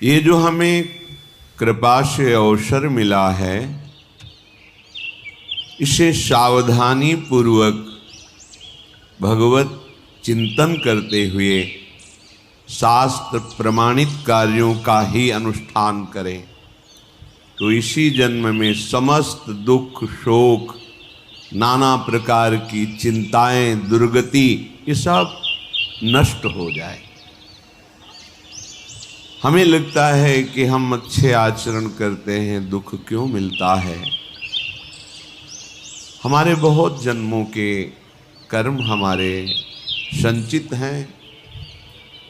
ये जो हमें कृपा से अवसर मिला है, इसे सावधानी पूर्वक भगवत चिंतन करते हुए शास्त्र प्रमाणित कार्यों का ही अनुष्ठान करें तो इसी जन्म में समस्त दुख, शोक, नाना प्रकार की चिंताएं, दुर्गति, ये सब नष्ट हो जाए। हमें लगता है कि हम अच्छे आचरण करते हैं, दुख क्यों मिलता है? हमारे बहुत जन्मों के कर्म हमारे संचित हैं।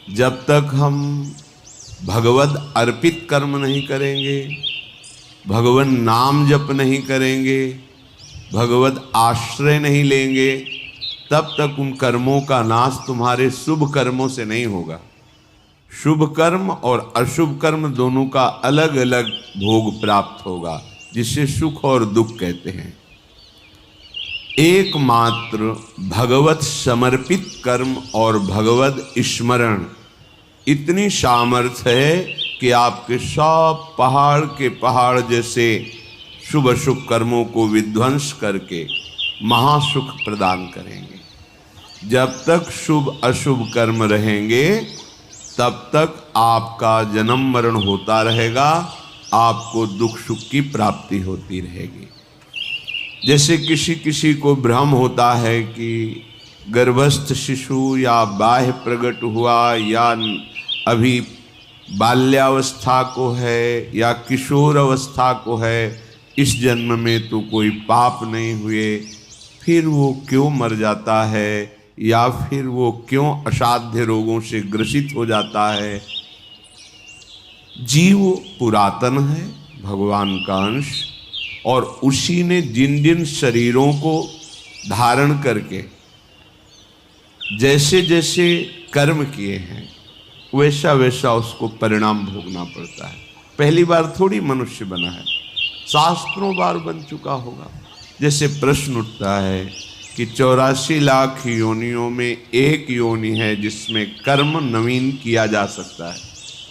जब तक हम भगवद अर्पित कर्म नहीं करेंगे, भगवान नाम जप नहीं करेंगे, भगवद आश्रय नहीं लेंगे, तब तक उन कर्मों का नाश तुम्हारे शुभ कर्मों से नहीं होगा। शुभ कर्म और अशुभ कर्म दोनों का अलग अलग भोग प्राप्त होगा, जिसे सुख और दुख कहते हैं। एकमात्र भगवत समर्पित कर्म और भगवत स्मरण इतनी सामर्थ्य है कि आपके सब पहाड़ के पहाड़ जैसे शुभ अशुभ कर्मों को विध्वंस करके महासुख प्रदान करेंगे। जब तक शुभ अशुभ कर्म रहेंगे तब तक आपका जन्म मरण होता रहेगा, आपको दुख सुख की प्राप्ति होती रहेगी। जैसे किसी किसी को भ्रम होता है कि गर्भस्थ शिशु या बाह्य प्रकट हुआ या अभी बाल्यावस्था को है या किशोर अवस्था को है, इस जन्म में तो कोई पाप नहीं हुए, फिर वो क्यों मर जाता है या फिर वो क्यों असाध्य रोगों से ग्रसित हो जाता है? जीव पुरातन है, भगवान का अंश, और उसी ने जिन जिन शरीरों को धारण करके जैसे जैसे कर्म किए हैं वैसा वैसा उसको परिणाम भोगना पड़ता है। पहली बार थोड़ी मनुष्य बना है, शास्त्रों बार बन चुका होगा। जैसे प्रश्न उठता है कि 84 लाख योनियों में एक योनि है जिसमें कर्म नवीन किया जा सकता है,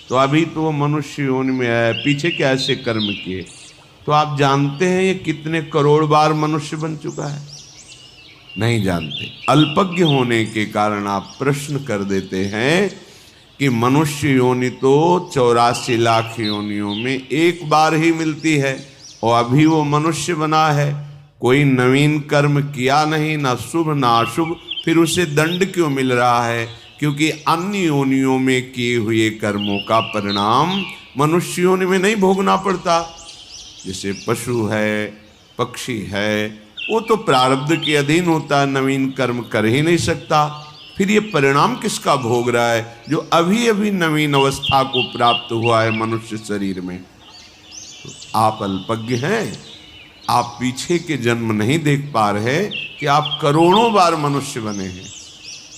तो अभी तो वो मनुष्य योनि में है, पीछे क्या ऐसे कर्म किए? तो आप जानते हैं ये कितने करोड़ बार मनुष्य बन चुका है? नहीं जानते। अल्पज्ञ होने के कारण आप प्रश्न कर देते हैं कि मनुष्य योनि तो 84 लाख योनियों में एक बार ही मिलती है और अभी वो मनुष्य बना है, कोई नवीन कर्म किया नहीं, ना शुभ ना अशुभ, फिर उसे दंड क्यों मिल रहा है? क्योंकि अन्य योनियों में किए हुए कर्मों का परिणाम मनुष्य योनि में नहीं भोगना पड़ता। जैसे पशु है, पक्षी है, वो तो प्रारब्ध के अधीन होता है, नवीन कर्म कर ही नहीं सकता। फिर ये परिणाम किसका भोग रहा है? जो अभी अभी नवीन अवस्था को प्राप्त हुआ है मनुष्य शरीर में। तो आप अल्पज्ञ हैं, आप पीछे के जन्म नहीं देख पा रहे कि आप करोड़ों बार मनुष्य बने हैं।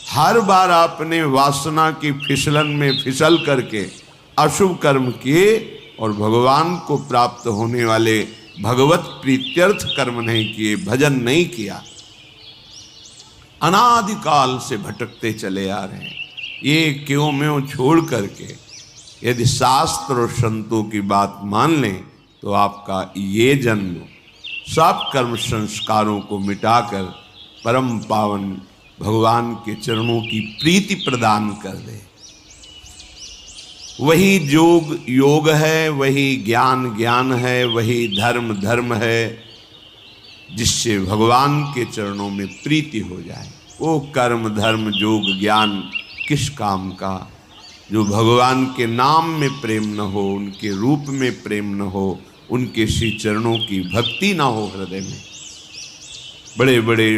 हर बार आपने वासना की फिसलन में फिसल करके अशुभ कर्म किए और भगवान को प्राप्त होने वाले भगवत प्रीत्यर्थ कर्म नहीं किए, भजन नहीं किया। अनादिकाल से भटकते चले आ रहे हैं। ये क्यों म्यों छोड़ करके यदि शास्त्र और संतों की बात मान लें तो आपका ये जन्म सब कर्म संस्कारों को मिटाकर परम पावन भगवान के चरणों की प्रीति प्रदान कर दे। वही योग योग है, वही ज्ञान ज्ञान है, वही धर्म धर्म है, जिससे भगवान के चरणों में प्रीति हो जाए। वो कर्म धर्म योग ज्ञान किस काम का? जो भगवान के नाम में प्रेम न हो, उनके रूप में प्रेम न हो, उनके श्री चरणों की भक्ति ना हो हृदय में। बड़े बड़े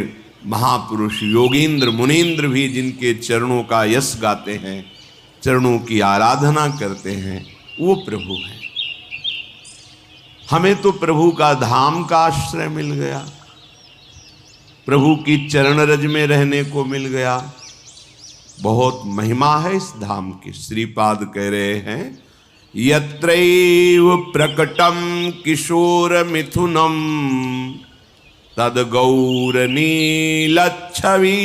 महापुरुष योगींद्र मुनींद्र भी जिनके चरणों का यश गाते हैं, चरणों की आराधना करते हैं, वो प्रभु हैं। हमें तो प्रभु का धाम का आश्रय मिल गया, प्रभु की चरण रज में रहने को मिल गया। बहुत महिमा है इस धाम की। श्रीपाद कह रहे हैं, यत्रैव प्रकटम किशोर मिथुनम तद गौर नीलच्छवि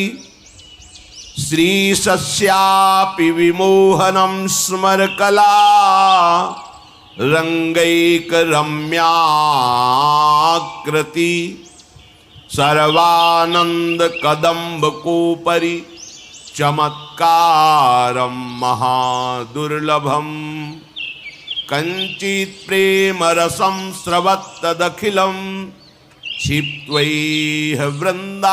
श्री सस्यापि विमोहनम स्मरकला रंगैक रम्याकृति सर्वानंद कदम्ब कोपरि चमत्कारम महादुर्लभम कंचित प्रेम रसम स्रवत्तदखिलम क्षिप्त्वैह वृंदावनम।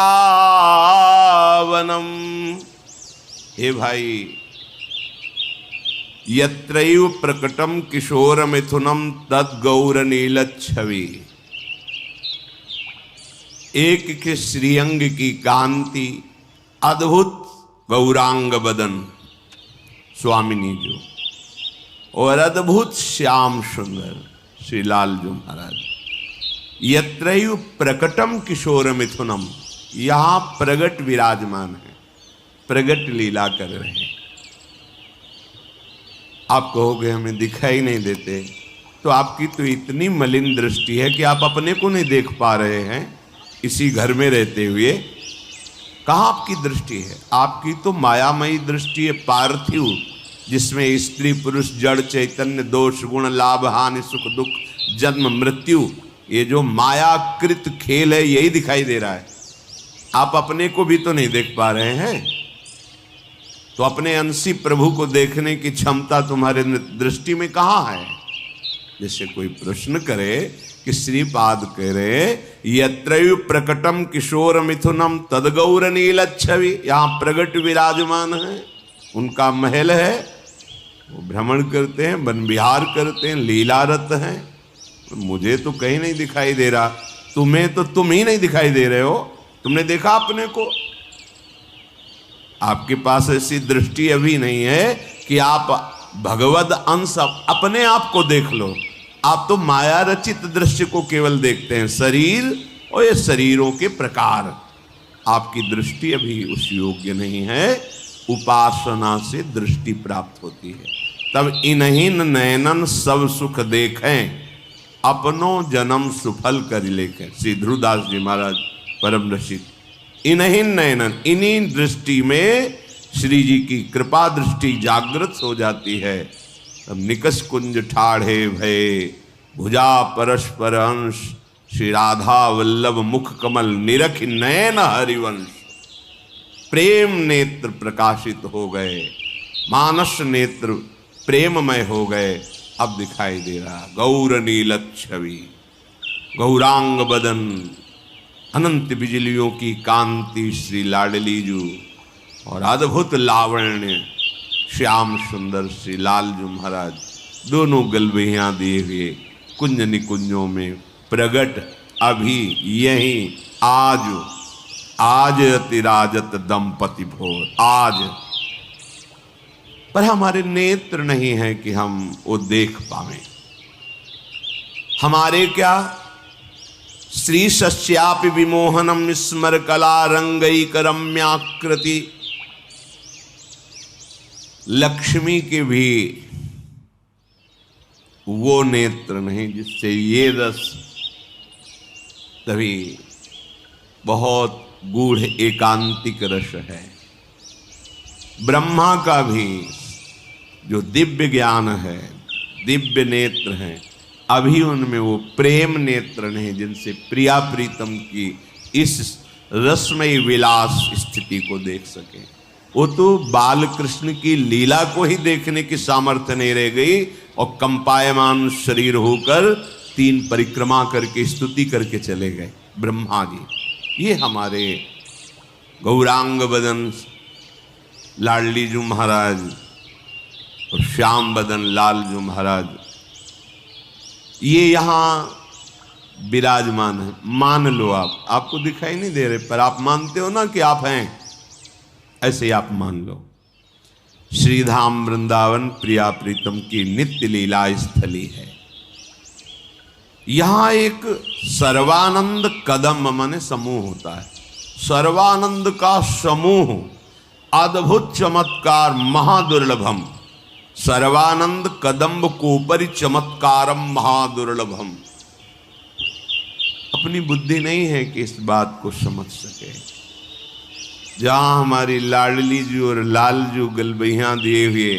हे भाई, यत्रैव प्रकटम किशोर मिथुनम तद गौर नीलच्छवि। एक के श्रीअंग की कांति, अद्भुत गौरांग बदन स्वामिनी जो, और अद्भुत श्याम सुंदर श्री लाल जो महाराज। यत्रैव प्रकटम किशोर मिथुनम, यहां प्रगट विराजमान है, प्रगट लीला कर रहे हैं। आप कहोगे हमें दिखाई नहीं देते, तो आपकी तो इतनी मलिन दृष्टि है कि आप अपने को नहीं देख पा रहे हैं इसी घर में रहते हुए। कहाँ आपकी दृष्टि है? आपकी तो मायामयी दृष्टि है, पार्थिव, जिसमें स्त्री पुरुष जड़ चैतन्य दोष गुण लाभ हानि सुख दुख जन्म मृत्यु, ये जो मायाकृत खेल है यही दिखाई दे रहा है। आप अपने को भी तो नहीं देख पा रहे हैं, तो अपने अंशी प्रभु को देखने की क्षमता तुम्हारे दृष्टि में कहाँ है? जैसे कोई प्रश्न करे कि श्रीपाद कह रहे यत्रैव प्रकटम किशोर मिथुनम तदगौर नीलच्छवि, यहाँ प्रगट विराजमान है, उनका महल है, वो भ्रमण करते हैं, वन विहार करते हैं, लीलारत हैं। मुझे तो कहीं नहीं दिखाई दे रहा, तुम्हें तो तुम ही नहीं दिखाई दे रहे हो। तुमने देखा अपने को? आपके पास ऐसी दृष्टि अभी नहीं है कि आप भगवद अंश अपने आप को देख लो। आप तो माया रचित दृश्य को केवल देखते हैं, शरीर और ये शरीरों के प्रकार। आपकी दृष्टि अभी उस योग्य नहीं है। उपासना से दृष्टि प्राप्त होती है, तब इन्हीन नयनन सब सुख देखें, अपनो जन्म सुफल कर लेखें। श्री ध्रुवदास जी महाराज परम रसिक। इन्हीन नयनन, इन्हीं दृष्टि में श्री जी की कृपा दृष्टि जागृत हो जाती है। तब निकष कुंज ठाढ़े भय भुजा परस्पर अंश, श्री राधा वल्लभ मुख कमल निरख नयन हरिवंश। प्रेम नेत्र प्रकाशित हो गए, मानस नेत्र प्रेममय हो गए। अब दिखाई दे रहा गौर नीलच्छवि, गौरांग बदन, अनंत बिजलियों की कांति श्री लाडली जू, और अद्भुत लावण्य श्याम सुंदर श्री लालजू महाराज, दोनों गलबेहियां दिए हुए कुंज निकुंजों में प्रगट अभी यही आज अतिराजत दंपति भोर। आज पर हमारे नेत्र नहीं है कि हम वो देख पावें। हमारे क्या श्री सस्यापि विमोहनम स्मर कला रंगैक रम्याकृति, लक्ष्मी के भी वो नेत्र नहीं जिससे ये रस, तभी बहुत गूढ़ एकांतिक रस है। ब्रह्मा का भी जो दिव्य ज्ञान है, दिव्य नेत्र हैं, अभी उनमें वो प्रेम नेत्र नहीं जिनसे प्रिया प्रीतम की इस रसमयी विलास स्थिति को देख सके। वो तो बाल कृष्ण की लीला को ही देखने की सामर्थ्य नहीं रह गई, और कंपायमान शरीर होकर 3 परिक्रमा करके स्तुति करके चले गए ब्रह्मा जी। ये हमारे गौरांग बदन लाडली जू महाराज और श्याम बदन लाल जू महाराज, ये यहाँ विराजमान है। मान लो आप, आपको दिखाई नहीं दे रहे पर आप मानते हो ना कि आप हैं, ऐसे आप मान लो। श्रीधाम वृंदावन प्रिया प्रीतम की नित्य लीला स्थली है। यहां एक सर्वानंद कदम माने समूह होता है, सर्वानंद का समूह, अद्भुत चमत्कार महादुर्लभम। सर्वानंद कदम्ब कोपरि चमत्कारम महादुर्लभम। अपनी बुद्धि नहीं है कि इस बात को समझ सके। जहां हमारी लाडली जी और लालजू गलबैया दिए हुए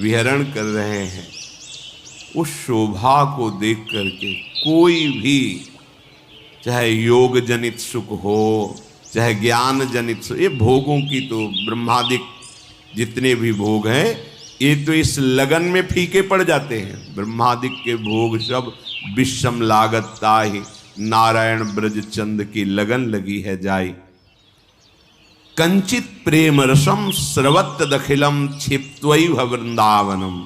विहरण कर रहे हैं, उस शोभा को देख करके कोई भी, चाहे योग जनित सुख हो, चाहे ज्ञान जनित सुख, ये भोगों की तो ब्रह्मादिक जितने भी भोग हैं ये तो इस लगन में फीके पड़ जाते हैं। ब्रह्मादिक के भोग सब विषम लागत ताहि, नारायण ब्रज चंद की लगन लगी है जाई। कंचित प्रेम रसम स्रवत दखिलम क्षिप्त्वैव वृंदावनम।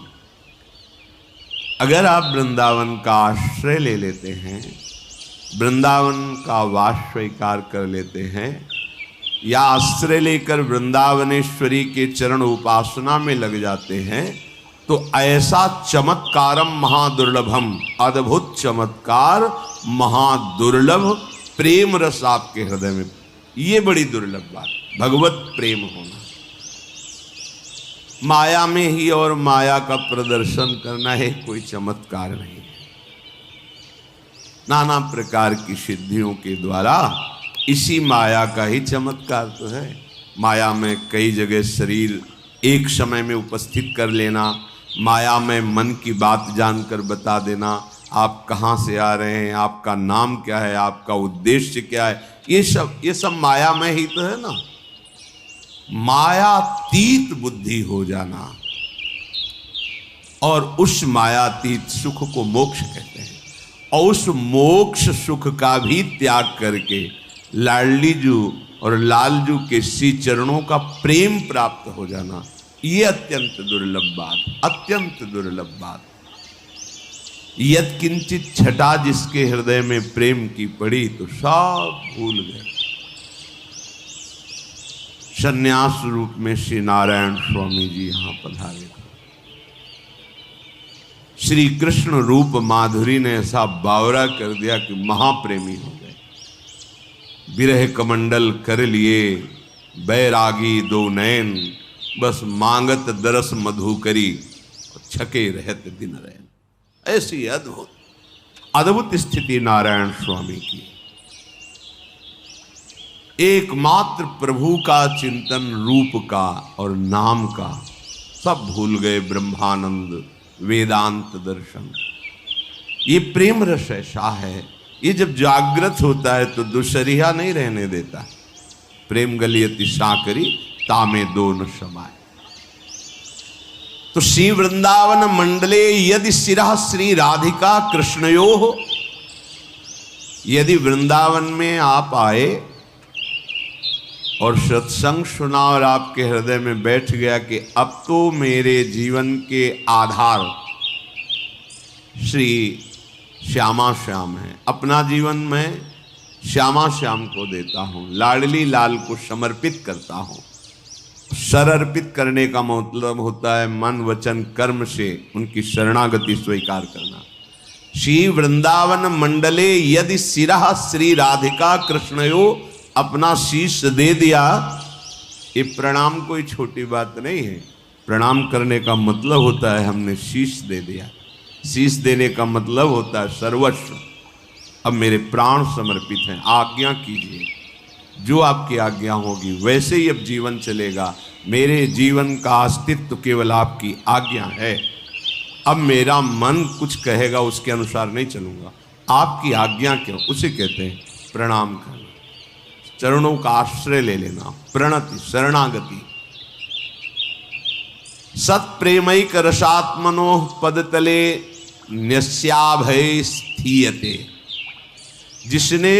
अगर आप वृंदावन का आश्रय ले लेते हैं, वृंदावन का वास स्वीकार कर लेते हैं, या आश्रय लेकर वृंदावनेश्वरी के चरण उपासना में लग जाते हैं, तो ऐसा चमत्कारम महादुर्लभम, अद्भुत चमत्कार महादुर्लभ प्रेम रस आपके हृदय में, ये बड़ी दुर्लभ बात, भगवत प्रेम होना। माया में ही और माया का प्रदर्शन करना है कोई चमत्कार नहीं है। नाना प्रकार की सिद्धियों के द्वारा इसी माया का ही चमत्कार तो है। माया में कई जगह शरीर एक समय में उपस्थित कर लेना, माया में मन की बात जानकर बता देना, आप कहाँ से आ रहे हैं, आपका नाम क्या है, आपका उद्देश्य क्या है, ये सब माया में ही तो है ना। मायातीत बुद्धि हो जाना, और उस मायातीत सुख को मोक्ष कहते हैं, और उस मोक्ष सुख का भी त्याग करके लाडली जू और लालजू के श्री चरणों का प्रेम प्राप्त हो जाना, ये अत्यंत दुर्लभ बात, अत्यंत दुर्लभ बात। यद किंचित छटा जिसके हृदय में प्रेम की पड़ी तो सब भूल गए। संन्यास रूप में श्री नारायण स्वामी जी यहां पधारे। श्री कृष्ण रूप माधुरी ने ऐसा बावरा कर दिया कि महाप्रेमी हो गए। विरह कमंडल कर लिए बैरागी दो नयन, बस मांगत दरस मधु करी, छके रहत दिन रैन। ऐसी अद्भुत अद्भुत स्थिति नारायण स्वामी की। एकमात्र प्रभु का चिंतन, रूप का और नाम का, सब भूल गए। ब्रह्मानंद, वेदांत दर्शन, ये प्रेम रस ऐसा है, ये जब जागृत होता है तो दुशरिया नहीं रहने देता। प्रेम गलियति साकरी तामे दो न समाए। तो श्री वृंदावन मंडले यदि सिरा श्री राधिका कृष्णयो, यदि वृंदावन में आप आए और सत्संग सुना और आपके हृदय में बैठ गया कि अब तो मेरे जीवन के आधार श्री श्यामा श्याम है, अपना जीवन में श्यामा श्याम को देता हूँ, लाडली लाल को समर्पित करता हूँ। शरअर्पित करने का मतलब होता है मन वचन कर्म से उनकी शरणागति स्वीकार करना। श्री वृंदावन मंडले यदि सिरा श्री राधिका कृष्णयो, अपना शीश दे दिया। ये प्रणाम कोई छोटी बात नहीं है। प्रणाम करने का मतलब होता है हमने शीश दे दिया। शीश देने का मतलब होता है सर्वस्व, अब मेरे प्राण समर्पित हैं, आज्ञा कीजिए, जो आपकी आज्ञा होगी वैसे ही अब जीवन चलेगा। मेरे जीवन का अस्तित्व केवल आपकी आज्ञा है। अब मेरा मन कुछ कहेगा उसके अनुसार नहीं चलूंगा, आपकी आज्ञा क्यों, उसे कहते हैं प्रणाम करना, चरणों का आश्रय ले लेना, प्रणति शरणागति। सत्प्रेमैक रसात्मनो पदतले न्यस्याभय स्थीयते। जिसने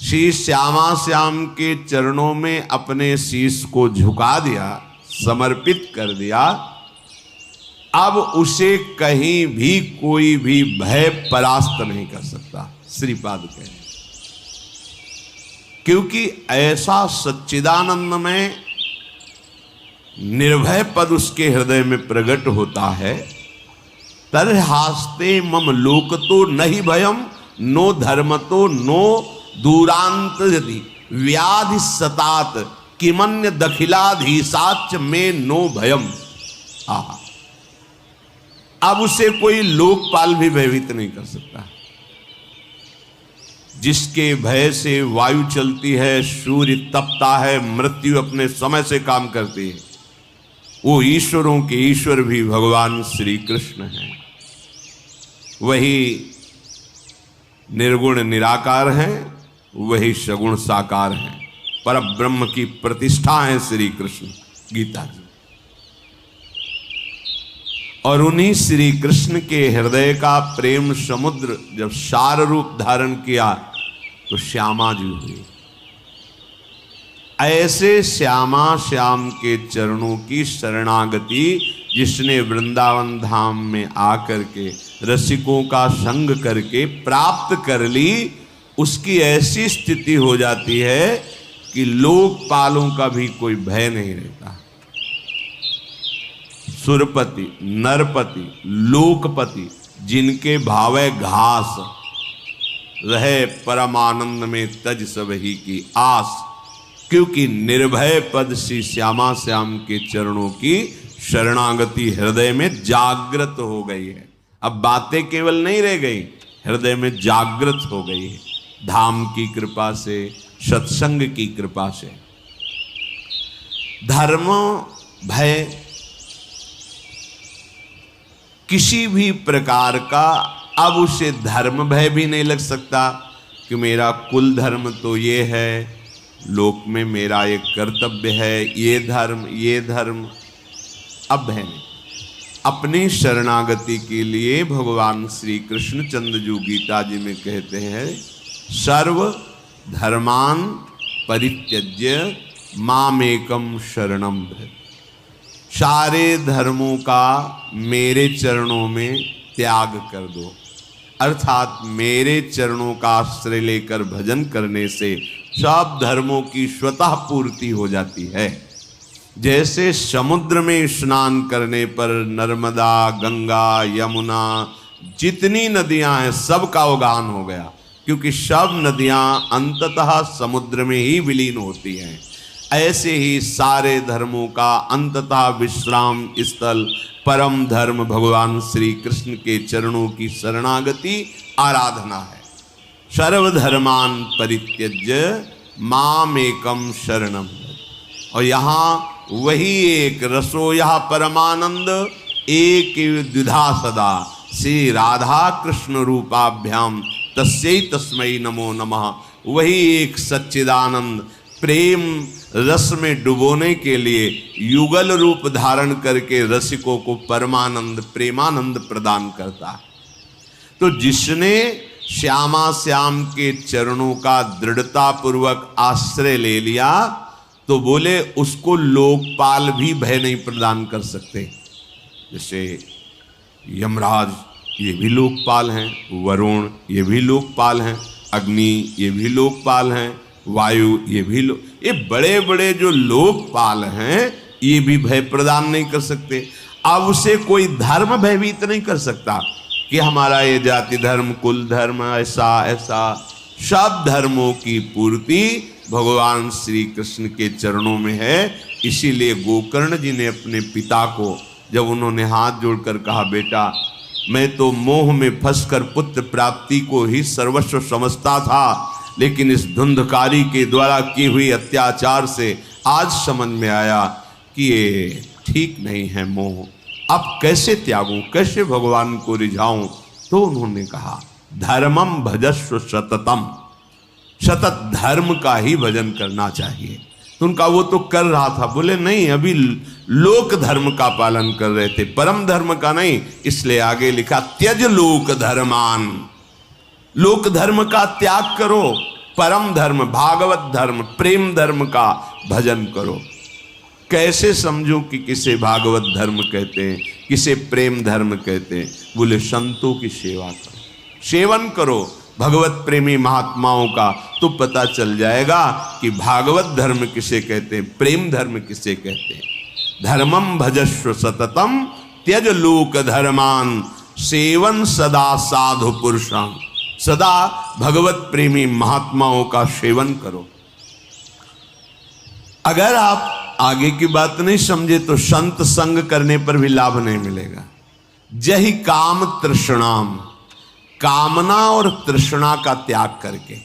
श्री श्यामा श्याम के चरणों में अपने शीश को झुका दिया, समर्पित कर दिया, अब उसे कहीं भी कोई भी भय परास्त नहीं कर सकता, श्रीपाद कह रहे। क्योंकि ऐसा सच्चिदानंद में निर्भय पद उसके हृदय में प्रकट होता है। तरहास्ते मम लोक तो नहीं भयम, नो धर्म तो नो दूरांत यदि व्याधि सतात किमन्य दखिलाधीसाच में नो भयम। अब उसे कोई लोकपाल भी भयभीत नहीं कर सकता। जिसके भय से वायु चलती है, सूर्य तपता है, मृत्यु अपने समय से काम करती है, वो ईश्वरों के ईश्वर भी भगवान श्री कृष्ण हैं। वही निर्गुण निराकार हैं, वही सगुण साकार हैं, पर ब्रह्म की प्रतिष्ठा है श्री कृष्ण गीता जी। और उन्हीं श्री कृष्ण के हृदय का प्रेम समुद्र जब सार रूप धारण किया तो श्यामा जी हुई। ऐसे श्यामा श्याम के चरणों की शरणागति जिसने वृंदावन धाम में आकर के रसिकों का संग करके प्राप्त कर ली, उसकी ऐसी स्थिति हो जाती है कि लोकपालों का भी कोई भय नहीं रहता। सुरपति, नरपति, लोकपति जिनके भावे घास रहे, परमानंद में तज सबही की आस, क्योंकि निर्भय पद श्री श्यामा श्याम के चरणों की शरणागति हृदय में जागृत हो गई है। अब बातें केवल नहीं रह गई, हृदय में जागृत हो गई है धाम की कृपा से, सत्संग की कृपा से। धर्म भय किसी भी प्रकार का अब उसे धर्म भय भी नहीं लग सकता कि मेरा कुल धर्म तो ये है, लोक में मेरा एक कर्तव्य है, ये धर्म अब भय नहीं। अपनी शरणागति के लिए भगवान श्री कृष्ण चंद्रजू गीता जी में कहते हैं, सर्व धर्मान परित्यज्य मामेकम शरणम भज। सारे धर्मों का मेरे चरणों में त्याग कर दो, अर्थात मेरे चरणों का आश्रय लेकर भजन करने से सब धर्मों की स्वतः पूर्ति हो जाती है। जैसे समुद्र में स्नान करने पर नर्मदा, गंगा, यमुना, जितनी नदियां हैं सबका उद्गान हो गया, क्योंकि सब नदियां अंततः समुद्र में ही विलीन होती हैं। ऐसे ही सारे धर्मों का अंततः विश्राम स्थल परम धर्म भगवान श्री कृष्ण के चरणों की शरणागति आराधना है। सर्वधर्मान परित्यज्य मामेकम शरणम। और यहाँ वही एक रसो यह परमानंद एक द्विधा सदा श्री राधा कृष्ण रूपाभ्याम तस्यै तस्मै नमो नमः। वही एक सच्चिदानंद प्रेम रस में डुबोने के लिए युगल रूप धारण करके रसिकों को परमानंद प्रेमानंद प्रदान करता है। तो जिसने श्यामा श्याम के चरणों का दृढ़ता पूर्वक आश्रय ले लिया तो बोले उसको लोकपाल भी भय नहीं प्रदान कर सकते। जैसे यमराज ये भी लोकपाल हैं, वरुण ये भी लोकपाल हैं, अग्नि ये भी लोकपाल हैं, वायु ये भी ये बड़े बड़े जो लोकपाल हैं ये भी भय प्रदान नहीं कर सकते। अब उसे कोई धर्म भयभीत नहीं कर सकता कि हमारा ये जाति धर्म कुल धर्म ऐसा ऐसा। सब धर्मों की पूर्ति भगवान श्री कृष्ण के चरणों में है। इसीलिए गोकर्ण जी ने अपने पिता को जब उन्होंने हाथ जोड़कर कहा, बेटा मैं तो मोह में फंसकर पुत्र प्राप्ति को ही सर्वस्व समझता था, लेकिन इस धुंधकारी के द्वारा की हुई अत्याचार से आज समझ में आया कि ये ठीक नहीं है मोह। अब कैसे त्यागूं, कैसे भगवान को रिझाऊं? तो उन्होंने कहा धर्मम भजस्व सततम, सतत धर्म का ही भजन करना चाहिए। तो उनका वो तो कर रहा था, बोले नहीं अभी लोक धर्म का पालन कर रहे थे, परम धर्म का नहीं। इसलिए आगे लिखा त्यज लोक धर्मान, लोक धर्म का त्याग करो, परम धर्म भागवत धर्म प्रेम धर्म का भजन करो। कैसे समझूं कि किसे भागवत धर्म कहते हैं, किसे प्रेम धर्म कहते हैं? बोले संतों की सेवा करो, सेवन करो भगवत प्रेमी महात्माओं का, तो पता चल जाएगा कि भागवत धर्म किसे कहते हैं, प्रेम धर्म किसे कहते हैं। धर्मम भजस्व सततम त्यज लोक धर्मान सेवन सदा साधु पुरुषां। सदा भगवत प्रेमी महात्माओं का सेवन करो। अगर आप आगे की बात नहीं समझे तो संत संग करने पर भी लाभ नहीं मिलेगा। जहि काम तृष्णाम, कामना और तृष्णा का त्याग करके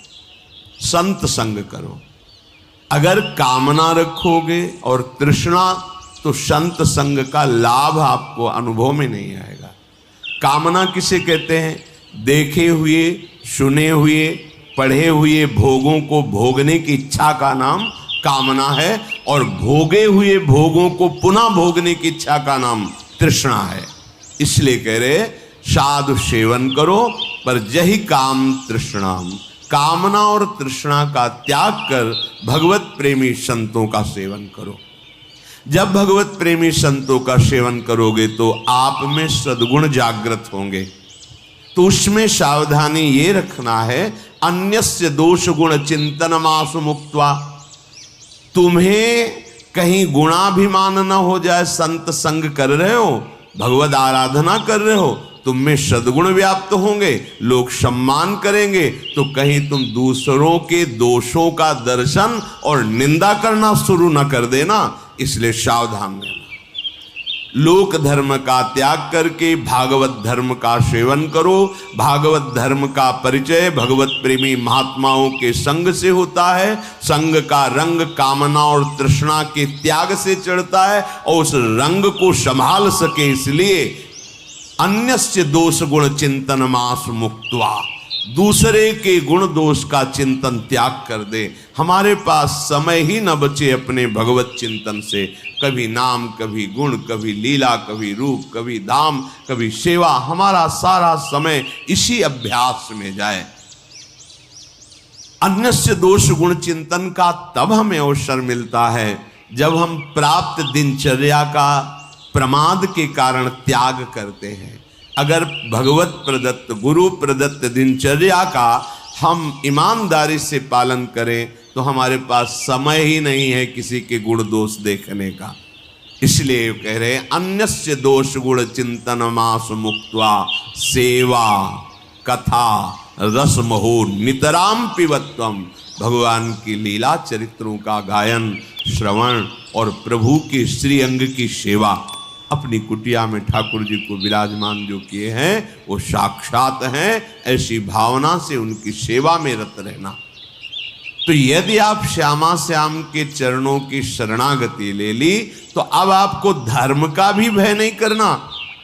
संत संग करो। अगर कामना रखोगे और तृष्णा, तो संत संग का लाभ आपको अनुभव में नहीं आएगा। कामना किसे कहते हैं? देखे हुए, सुने हुए, पढ़े हुए भोगों को भोगने की इच्छा का नाम कामना है, और भोगे हुए भोगों को पुनः भोगने की इच्छा का नाम तृष्णा है। इसलिए कह रहे साधु सेवन करो, पर जही काम तृष्णाम, कामना और तृष्णा का त्याग कर भगवत प्रेमी संतों का सेवन करो। जब भगवत प्रेमी संतों का सेवन करोगे तो आप में सद्गुण जागृत होंगे। तो उसमें सावधानी ये रखना है, अन्यस्य दोष गुण चिंतनमासु मुक्त्वा, तुम्हें कहीं गुणाभिमान न हो जाए। संत संग कर रहे हो, भगवत आराधना कर रहे हो, तुम में सद्गुण व्याप्त होंगे, लोग सम्मान करेंगे, तो कहीं तुम दूसरों के दोषों का दर्शन और निंदा करना शुरू न कर देना। इसलिए सावधान रहना। लोक धर्म का त्याग करके भागवत धर्म का सेवन करो। भागवत धर्म का परिचय भगवत प्रेमी महात्माओं के संग से होता है। संग का रंग कामना और तृष्णा के त्याग से चढ़ता है, और उस रंग को संभाल सके इसलिए अन्यस्य दोष गुण चिंतन मास मुक्त्वा, दूसरे के गुण दोष का चिंतन त्याग कर दे। हमारे पास समय ही न बचे अपने भगवत चिंतन से। कभी नाम, कभी गुण, कभी लीला, कभी रूप, कभी धाम, कभी सेवा, हमारा सारा समय इसी अभ्यास में जाए। अन्यस्य दोष गुण चिंतन का तब हमें अवसर मिलता है जब हम प्राप्त दिनचर्या का प्रमाद के कारण त्याग करते हैं। अगर भगवत प्रदत्त, गुरु प्रदत्त दिनचर्या का हम ईमानदारी से पालन करें तो हमारे पास समय ही नहीं है किसी के गुण दोष देखने का। इसलिए कह रहे अन्यस्य दोष गुण चिंतन मास मुक्त्वा सेवा कथा रस महो नितराम पिबत्वम, भगवान की लीला चरित्रों का गायन, श्रवण और प्रभु के श्री अंग की सेवा। अपनी कुटिया में ठाकुर जी को विराजमान जो किए हैं वो साक्षात हैं। ऐसी भावना से उनकी सेवा में रत रहना। तो यदि आप श्यामा श्याम के चरणों की शरणागति ले ली तो अब आपको धर्म का भी भय नहीं करना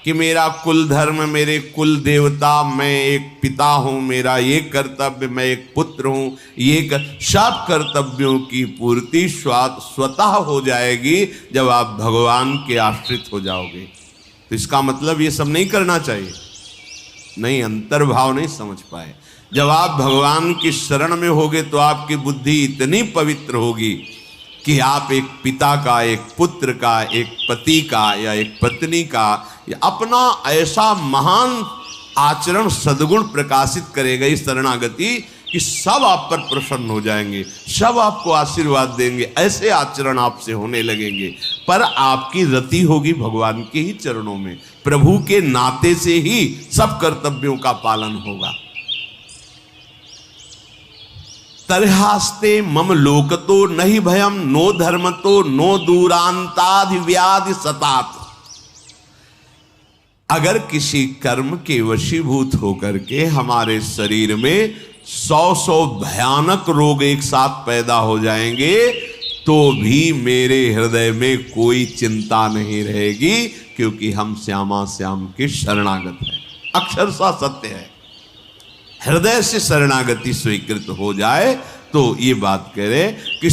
कि मेरा कुल धर्म, मेरे कुल देवता, मैं एक पिता हूं, मेरा ये कर्तव्य, मैं एक पुत्र हूं, सब कर्तव्यों की पूर्ति स्वतः हो जाएगी जब आप भगवान के आश्रित हो जाओगे। तो इसका मतलब ये सब नहीं करना चाहिए। नहीं, अंतर्भाव नहीं समझ पाए। जब आप भगवान की शरण में होगे तो आपकी बुद्धि इतनी पवित्र होगी कि आप एक पिता का, एक पुत्र का, एक पति का या एक पत्नी का या अपना ऐसा महान आचरण सद्गुण प्रकाशित करेगा इस शरणागति कि सब आप पर प्रसन्न हो जाएंगे, सब आपको आशीर्वाद देंगे, ऐसे आचरण आपसे होने लगेंगे। पर आपकी रति होगी भगवान के ही चरणों में, प्रभु के नाते से ही सब कर्तव्यों का पालन होगा। तरहास्ते मम लोकतो नहीं भयम नो धर्मतो नो दूरांताधि व्याधि सतात। अगर किसी कर्म के वशीभूत होकर के हमारे शरीर में 100 भयानक रोग एक साथ पैदा हो जाएंगे तो भी मेरे हृदय में कोई चिंता नहीं रहेगी, क्योंकि हम श्यामा श्याम के शरणागत हैं। अक्षरशः सत्य है। हृदय से शरणागति स्वीकृत हो जाए तो ये बात कह रहे कि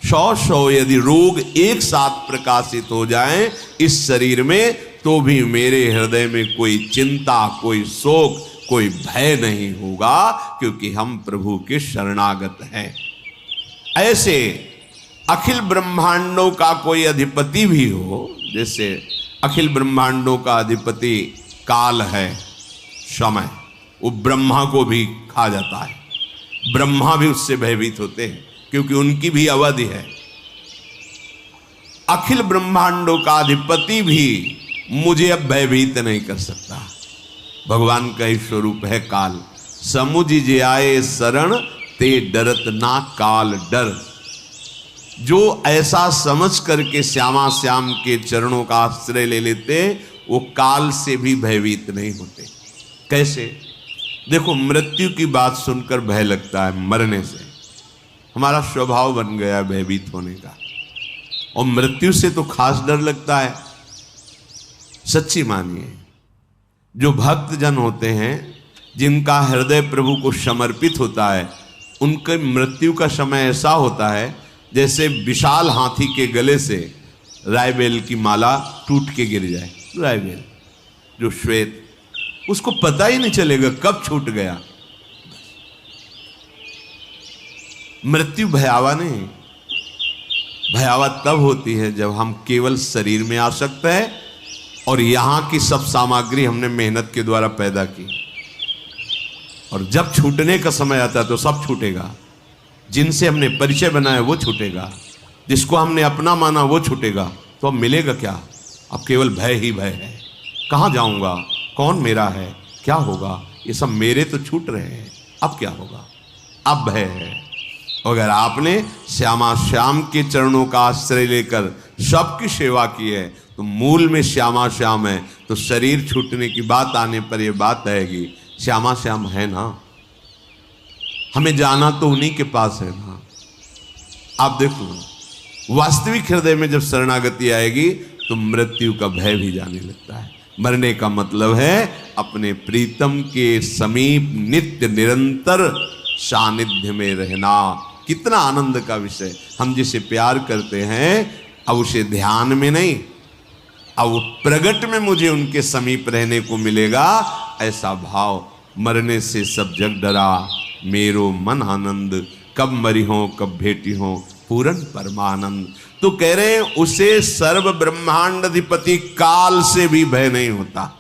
100 यदि रोग एक साथ प्रकाशित हो जाएं इस शरीर में तो भी मेरे हृदय में कोई चिंता, कोई शोक, कोई भय नहीं होगा, क्योंकि हम प्रभु के शरणागत हैं। ऐसे अखिल ब्रह्मांडों का कोई अधिपति भी हो, जैसे अखिल ब्रह्मांडों का अधिपति काल है, समय, वो ब्रह्मा को भी खा जाता है। ब्रह्मा भी उससे भयभीत होते हैं क्योंकि उनकी भी अवधि है। अखिल ब्रह्मांडों का अधिपति भी मुझे अब भयभीत नहीं कर सकता। भगवान का ही स्वरूप है काल। समुझ जे आए शरण ते डरत ना काल डर। जो ऐसा समझ करके श्यामा श्याम के चरणों का आश्रय ले लेते वो काल से भी भयभीत नहीं होते। कैसे? देखो, मृत्यु की बात सुनकर भय लगता है, मरने से हमारा स्वभाव बन गया भयभीत होने का, और मृत्यु से तो खास डर लगता है। सच्ची मानिए, जो भक्त जन होते हैं, जिनका हृदय प्रभु को समर्पित होता है, उनके मृत्यु का समय ऐसा होता है जैसे विशाल हाथी के गले से रायबेल की माला टूट के गिर जाए। रायबेल जो श्वेत, उसको पता ही नहीं चलेगा कब छूट गया। मृत्यु भयावा नहीं, भयावा तब होती है जब हम केवल शरीर में आसक्त है और यहां की सब सामग्री हमने मेहनत के द्वारा पैदा की, और जब छूटने का समय आता है तो सब छूटेगा। जिनसे हमने परिचय बनाया वो छूटेगा, जिसको हमने अपना माना वो छूटेगा, तो अब मिलेगा क्या? अब केवल भय ही भय है। कहाँ जाऊंगा, कौन मेरा है, क्या होगा, ये सब मेरे तो छूट रहे हैं, अब क्या होगा? अब भय है। अगर आपने श्यामा श्याम के चरणों का आश्रय लेकर सबकी सेवा की है, तो मूल में श्यामा श्याम है, तो शरीर छूटने की बात आने पर यह बात आएगी, श्यामा श्याम है ना, हमें जाना तो उन्हीं के पास है ना। आप देखो, वास्तविक हृदय में जब शरणागति आएगी तो मृत्यु का भय भी जाने लगता है। मरने का मतलब है अपने प्रीतम के समीप नित्य निरंतर सानिध्य में रहना। कितना आनंद का विषय। हम जिसे प्यार करते हैं, अब उसे ध्यान में नहीं, अब प्रगट में मुझे उनके समीप रहने को मिलेगा, ऐसा भाव। मरने से सब जग डरा, मेरो मन आनंद, कब मरी हो कब भेटी हो पूरन परमानंद। तो कह रहे हैं उसे सर्व ब्रह्मांड अधिपति काल से भी भय नहीं होता।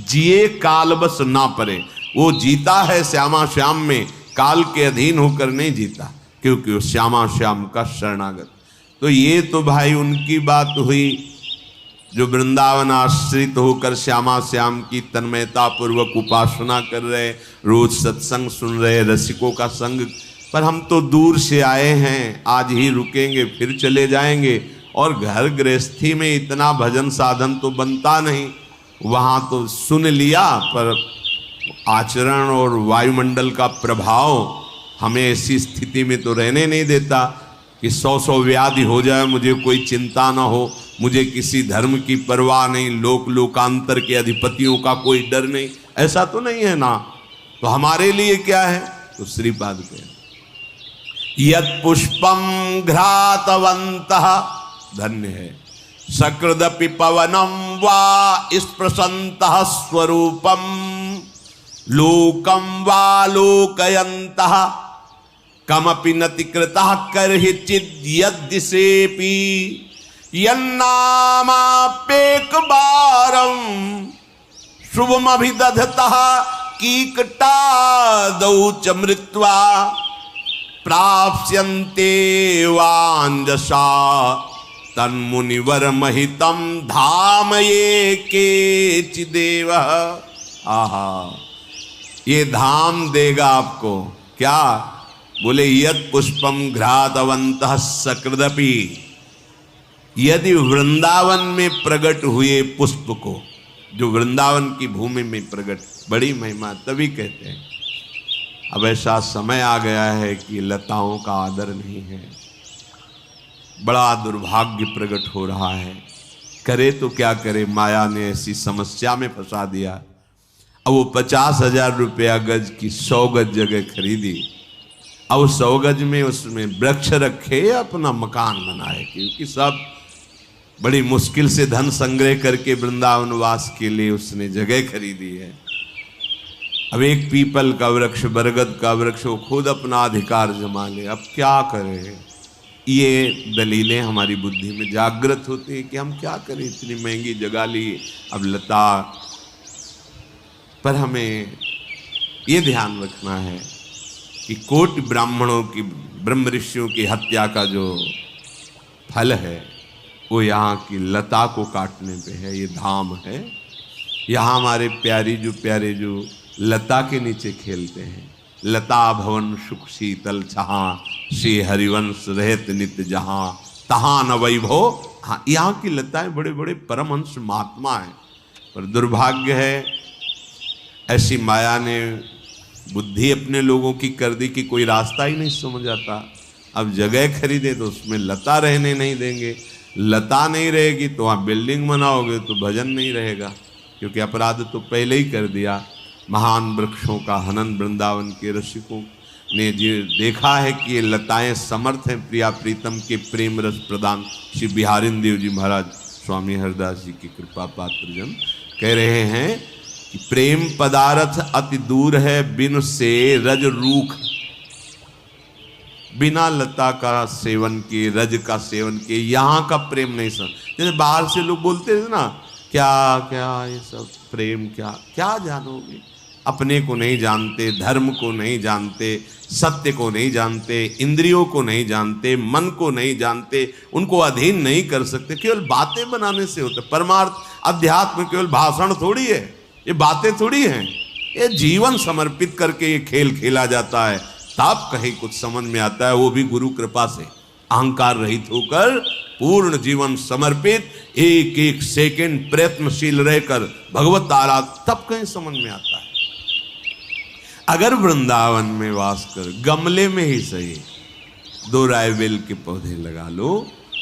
जिए काल बस ना परे। वो जीता है श्यामा श्याम में, काल के अधीन होकर नहीं जीता, क्योंकि वो श्यामा श्याम का शरणागत। तो ये तो भाई उनकी बात हुई जो वृंदावन आश्रित होकर श्यामा श्याम की तन्मयता पूर्वक उपासना कर रहे, रोज सत्संग सुन रहे, रसिकों का संग। पर हम तो दूर से आए हैं, आज ही रुकेंगे फिर चले जाएंगे, और घर गृहस्थी में इतना भजन साधन तो बनता नहीं। वहाँ तो सुन लिया, पर आचरण और वायुमंडल का प्रभाव हमें ऐसी स्थिति में तो रहने नहीं देता कि 100 व्याधि हो जाए, मुझे कोई चिंता ना हो, मुझे किसी धर्म की परवाह नहीं, लोकांतर के अधिपतियों का कोई डर नहीं, ऐसा तो नहीं है ना। तो हमारे लिए क्या है? तो श्रीपाद के यत् पुष्पम घ्रातवन्तः, धन्य है, सकृदपि पवनम वा स्पृशन्तः स्वरूपम, लोकम वा लोकयन्तः, कमपि नति कृतः करहि चिद्यद्दिशेपि, यन्नामाप्येक बारं शुभमभिदधतः कीकटादौ च मृत्वा, प्राप्स्यन्ते वाञ्जसा तन्मुनिवरमहितं धाम ये केचिदेव। आहा, ये धाम देगा आपको क्या? बोले यत् पुष्पम घ्रातवन्तः सकृदपि, यदि वृंदावन में प्रकट हुए पुष्प को, जो वृंदावन की भूमि में प्रकट, बड़ी महिमा, तभी कहते हैं। अब ऐसा समय आ गया है कि लताओं का आदर नहीं है, बड़ा दुर्भाग्य प्रकट हो रहा है। करे तो क्या करे, माया ने ऐसी समस्या में फंसा दिया। अब वो 50,000 रुपया गज की 100 गज जगह खरीदी, अब 100 गज में उसमें वृक्ष रखे, अपना मकान बनाए, क्योंकि सब बड़ी मुश्किल से धन संग्रह करके वृंदावन वास के लिए उसने जगह खरीदी है। अब एक पीपल का वृक्ष, बरगद का वृक्ष, वो खुद अपना अधिकार जमा ले, अब क्या करें? ये दलीलें हमारी बुद्धि में जागृत होती है कि हम क्या करें, इतनी महंगी जगह ली, अब लता। पर हमें ये ध्यान रखना है कि कोटि ब्राह्मणों की, ब्रह्म ऋषियों की हत्या का जो फल है वो यहाँ की लता को काटने पे है। ये धाम है। यहाँ हमारे प्यारे जो लता के नीचे खेलते हैं, लता भवन सुख शीतल छहा, श्री हरिवंश रहत नित्य जहाँ, तहाँ न वैभव। हाँ, यहाँ की लताएं बड़े बड़े परमहंस महात्मा हैं, पर दुर्भाग्य है ऐसी माया ने बुद्धि अपने लोगों की कर दी कि कोई रास्ता ही नहीं समझ आता। अब जगह खरीदे तो उसमें लता रहने नहीं देंगे, लता नहीं रहेगी तो वहाँ बिल्डिंग बनाओगे तो भजन नहीं रहेगा, क्योंकि अपराध तो पहले ही कर दिया। महान वृक्षों का हनन वृंदावन के रसिकों ने देखा है कि ये लताएं समर्थ हैं प्रिया प्रीतम के प्रेम रस प्रदान। श्री बिहारिन देव जी महाराज स्वामी हरदास जी की कृपा पात्र जन कह रहे हैं कि प्रेम पदार्थ अति दूर है बिन से रज रूख। बिना लता का सेवन किए, रज का सेवन किए यहाँ का प्रेम नहीं समझ। जैसे बाहर से लोग बोलते थे ना, क्या क्या ये सब प्रेम, क्या क्या जानोगे, अपने को नहीं जानते, धर्म को नहीं जानते, सत्य को नहीं जानते, इंद्रियों को नहीं जानते, मन को नहीं जानते, उनको अधीन नहीं कर सकते। केवल बातें बनाने से होता। परमार्थ अध्यात्म केवल भाषण थोड़ी है, ये बातें थोड़ी हैं, ये जीवन समर्पित करके ये खेल खेला जाता है, तब कहीं कुछ समझ में आता है। वो भी गुरु कृपा से अहंकार रहित होकर पूर्ण जीवन समर्पित, एक एक सेकंड प्रयत्नशील रहकर भगवत आराधना, तब कहीं समझ में आता है। अगर वृंदावन में वास कर गमले में ही सही 2 रायबेल के पौधे लगा लो,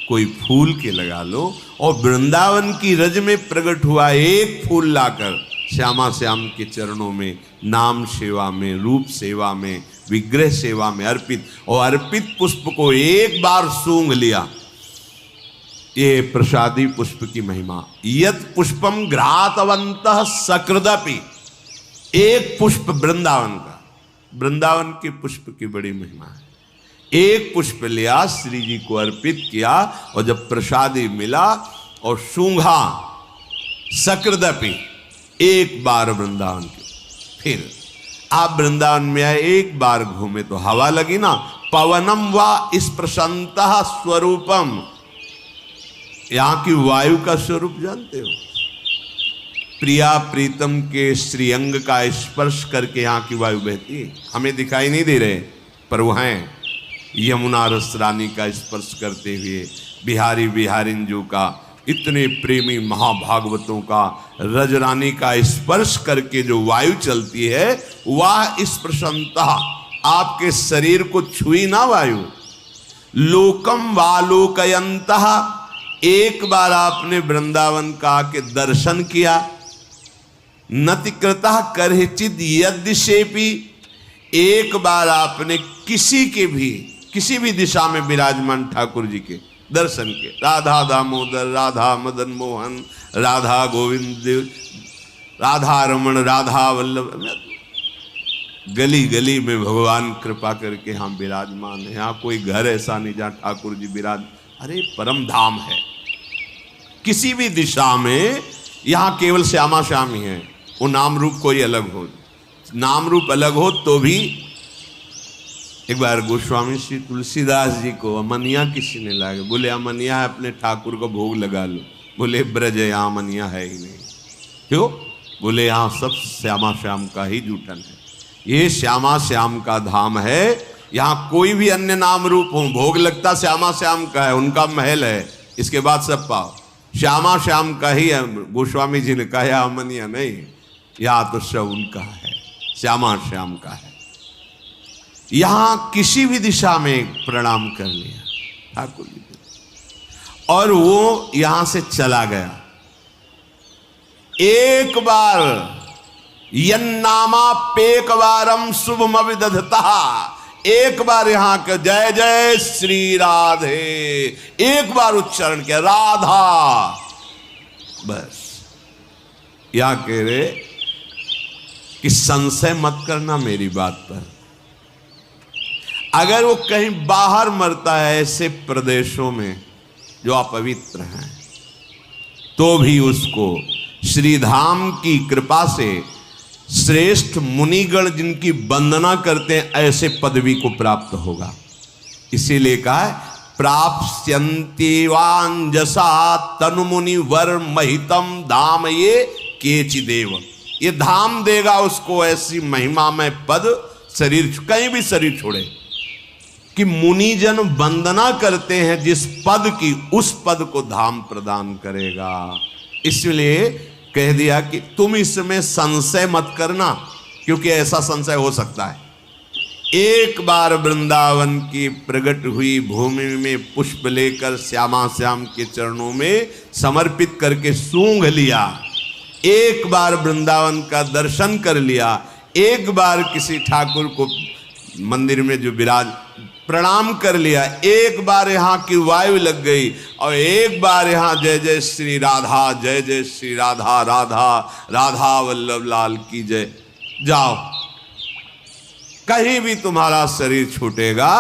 कोई फूल के लगा लो, और वृंदावन की रज में प्रकट हुआ एक फूल लाकर श्यामा श्याम के चरणों में, नाम सेवा में, रूप सेवा में, विग्रह सेवा में अर्पित, और अर्पित पुष्प को एक बार सूंघ लिया, ये प्रसादी पुष्प की महिमा। यत पुष्पम घ्रातवंतः सकृदपि, एक पुष्प वृंदावन का, वृंदावन के पुष्प की बड़ी महिमा है। एक पुष्प लिया, श्री जी को अर्पित किया, और जब प्रसादी मिला और सूंघा, सकृदपि, एक बार वृंदावन की। फिर आप वृंदावन में आए, एक बार घूमे तो हवा लगी ना, पवनम वा स्पृशंतः स्वरूपम, यहां की वायु का स्वरूप जानते हो? प्रिया प्रीतम के श्रीअंग का स्पर्श करके यहाँ की वायु बहती है। हमें दिखाई नहीं दे रहे, पर वो हैं। यमुना रस रानी का स्पर्श करते हुए, बिहारी बिहारिंजू का, इतने प्रेमी महाभागवतों का, रज रानी का स्पर्श करके जो वायु चलती है, वह स्पर्शंता आपके शरीर को छुई ना वायु। लोकम वालोकयंतः, एक बार आपने वृंदावन का आके दर्शन किया, नतिकृतः करहिचिद यद्यशेपि, एक बार आपने किसी भी दिशा में विराजमान ठाकुर जी के दर्शन के, राधा दामोदर, राधा मदन मोहन, राधा गोविंद, राधा रमण, राधा वल्लभ, गली गली में भगवान कृपा करके हम विराजमान है। यहाँ कोई घर ऐसा नहीं जहाँ ठाकुर जी विराज, अरे परम धाम है। किसी भी दिशा में यहाँ केवल श्यामा श्याम ही है। वो नाम रूप कोई अलग हो, नाम रूप अलग हो तो भी। एक बार गोस्वामी श्री तुलसीदास जी को अमनिया किसी ने लाया, बोले अमनिया है, अपने ठाकुर को भोग लगा लो। बोले ब्रज यहाँ अमनिया है ही नहीं। क्यों? बोले यहाँ सब श्यामा श्याम का ही जूठन है, ये श्यामा श्याम का धाम है। यहाँ कोई भी अन्य नाम रूप हो, भोग लगता श्यामा श्याम का है, उनका महल है, इसके बाद सब पाओ श्यामा श्याम का ही है। गोस्वामी जी ने कहा अमनिया नहीं, यहाँ तो सब उनका है, श्यामा श्याम का है। यहां किसी भी दिशा में प्रणाम कर लिया ठाकुर जी, और वो यहां से चला गया। एक बार यन्नामा पेक बारम शुभम विदधता, एक बार यहां के जय जय श्री राधे, एक बार उच्चारण किया राधा, बस। यहां कह रहे कि संशय मत करना मेरी बात पर। अगर वो कहीं बाहर मरता है ऐसे प्रदेशों में जो अपवित्र हैं, तो भी उसको श्रीधाम की कृपा से श्रेष्ठ मुनिगण जिनकी वंदना करते हैं ऐसे पदवी को प्राप्त होगा। इसीलिए कहा है प्राप्स्यन्ति वांजसा तनुमुनि वर महितम धाम ये केचिदेव, ये धाम देगा उसको ऐसी महिमा में पद, शरीर कहीं भी शरीर छोड़े, कि मुनिजन वंदना करते हैं जिस पद की, उस पद को धाम प्रदान करेगा। इसलिए कह दिया कि तुम इसमें संशय मत करना, क्योंकि ऐसा संशय हो सकता है। एक बार वृंदावन की प्रकट हुई भूमि में पुष्प लेकर श्यामा श्याम के चरणों में समर्पित करके सूंघ लिया, एक बार वृंदावन का दर्शन कर लिया, एक बार किसी ठाकुर को मंदिर में जो विराज प्रणाम कर लिया, एक बार यहाँ की वायु लग गई और एक बार यहाँ जय जय श्री राधा, जय जय श्री राधा, राधा राधा वल्लभ लाल की जय, जाओ। कहीं भी तुम्हारा शरीर छूटेगा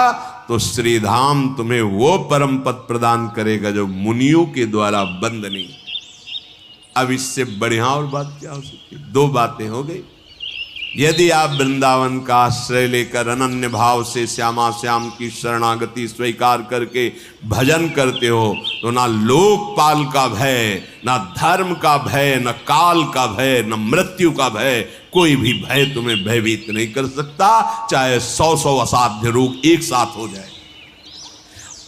तो श्रीधाम तुम्हें वो परम पद प्रदान करेगा जो मुनियों के द्वारा बंद नहीं। अब इससे बढ़िया और बात क्या हो सकती है? दो बातें हो गई। यदि आप वृंदावन का आश्रय लेकर अनन्य भाव से श्यामा श्याम की शरणागति स्वीकार करके भजन करते हो तो ना लोकपाल का भय, ना धर्म का भय, न काल का भय, न मृत्यु का भय, कोई भी भय तुम्हें भयभीत नहीं कर सकता, चाहे 100 असाध्य रोग एक साथ हो जाए।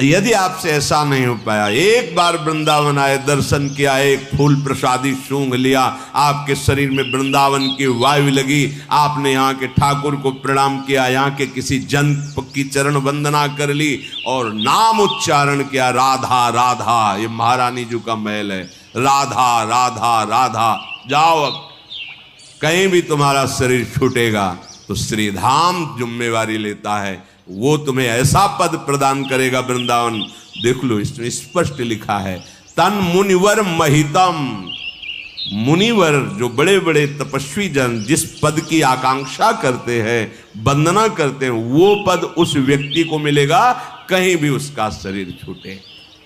यदि आपसे ऐसा नहीं हो पाया, एक बार वृंदावन आए, दर्शन किया, एक फूल प्रसादी सूंघ लिया, आपके शरीर में वृंदावन की वायु लगी, आपने यहाँ के ठाकुर को प्रणाम किया, यहाँ के किसी जन की चरण वंदना कर ली और नाम उच्चारण किया, राधा राधा, ये महारानी जी का महल है, राधा राधा राधा, जाओ। अब कहीं भी तुम्हारा शरीर छूटेगा तो श्रीधाम जिम्मेवारी लेता है, वो तुम्हें ऐसा पद प्रदान करेगा वृंदावन। देख लो, इसमें स्पष्ट लिखा है, तन मुनिवर महितम। मुनिवर जो बड़े बड़े तपस्वी जन जिस पद की आकांक्षा करते हैं, वंदना करते हैं, वो पद उस व्यक्ति को मिलेगा कहीं भी उसका शरीर छूटे।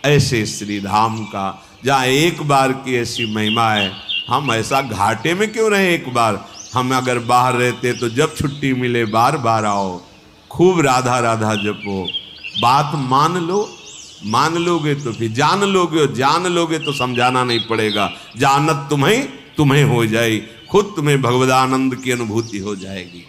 ऐसे श्रीधाम का जहाँ एक बार की ऐसी महिमा है, हम ऐसा घाटे में क्यों रहे? एक बार हम अगर बाहर रहते तो जब छुट्टी मिले बार बार आओ, खूब राधा राधा जपो, बात मान लो, मान लोगे तो फिर जान लोगे, और जान लोगे तो समझाना नहीं पड़ेगा, जानत तुम्हें तुम्हें हो जाए, खुद तुम्हें भगवदानंद की अनुभूति हो जाएगी।